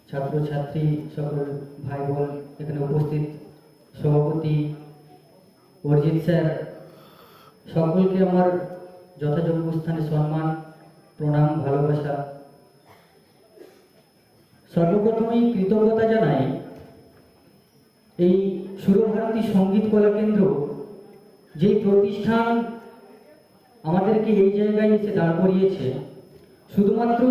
ছাত্রছাত্রী, সকল ভাই বোন এখানে উপস্থিত, সভাপতি অরিজিৎ স্যার, সকলকে আমার যথাযোগ্য স্থানে সম্মান, প্রণাম, ভালোবাসা। সর্বপ্রথমেই কৃতজ্ঞতা জানাই এই সুরভারতী সঙ্গীত কলা কেন্দ্র, যেই প্রতিষ্ঠান আমাদেরকে এই জায়গায় এসে দাঁড় করিয়েছে। শুধুমাত্র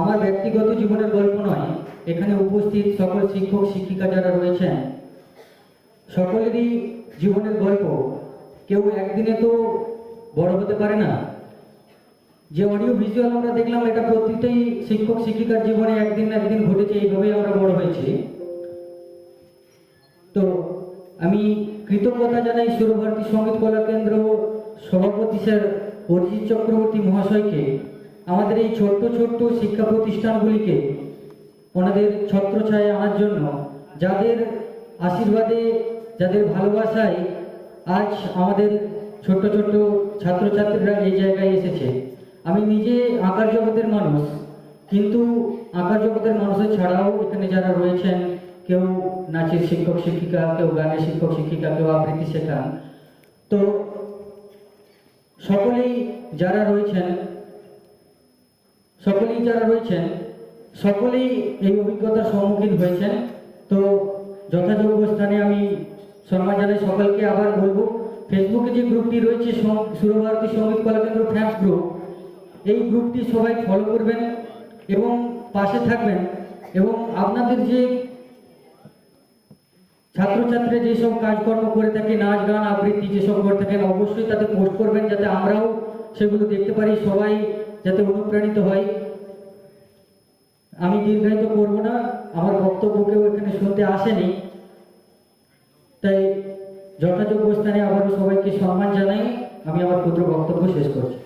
আমার ব্যক্তিগত জীবনের গল্প নয়, এখানে উপস্থিত সকল শিক্ষক শিক্ষিকা যারা রয়েছেন সকলেরই জীবনের গল্প। কেউ একদিনে তো বড় হতে পারে না। যে অডিও ভিজুয়াল আমরা দেখলাম, এটা প্রত্যেকটাই শিক্ষক শিক্ষিকার জীবনে একদিন না একদিন ঘটেছে, এইভাবেই আমরা বড় হয়েছি। তো আমি কৃতজ্ঞতা জানাই সুরভারতী সঙ্গীত কলা কেন্দ্র সভাপতি স্যার অরিজিৎ চক্রবর্তী মহাশয়কে, আমাদের এই ছোট্ট ছোট্ট শিক্ষা প্রতিষ্ঠানগুলিকে ওনাদের ছত্রছায়ায় আনার জন্য, যাদের আশীর্বাদে, যাদের ভালোবাসায় আজ আমাদের ছোট্ট ছোট্ট ছাত্রছাত্রীরা এই জায়গায় এসেছে। আমি নিজে আঁকার জগতের মানুষ, কিন্তু আঁকার জগতের মানুষের ছাড়াও এখানে যারা রয়েছেন, কেউ নাচের শিক্ষক শিক্ষিকা, কেউ গানের শিক্ষক শিক্ষিকা, কেউ আবৃত্তি শেখান, তো সকলেই যারা রয়েছেন সকলেই এই অভিজ্ঞতার সম্মুখীন হয়েছেন। তো যথাযোগ্য স্থানে আমি সম্মান জানাই সকলকে। আবার বলবো, ফেসবুকে যে গ্রুপটি রয়েছে সুরভারতী সঙ্গীত কলা কেন্দ্র ফ্যান্স গ্রুপ, এই গ্রুপটি সবাই ফলো করবেন এবং পাশে থাকবেন। এবং আপনাদের যে ছাত্রছাত্রীরা যেসব কাজকর্ম করে থাকে, নাচ গান আবৃত্তি যেসব করে থাকেন, অবশ্যই তাতে পোস্ট করবেন, যাতে আমরাও সেগুলো দেখতে পারি, সবাই যাতে অনুপ্রাণিত হয়। আমি দীর্ঘায়িত করব না, আমার বক্তব্য কেউ এখানে শুনতে আসেনি, তাই যথাযোগ্য স্থানে আবারও সবাইকে সম্মান জানাই আমি আমার ক্ষুদ্র বক্তব্য শেষ করছি।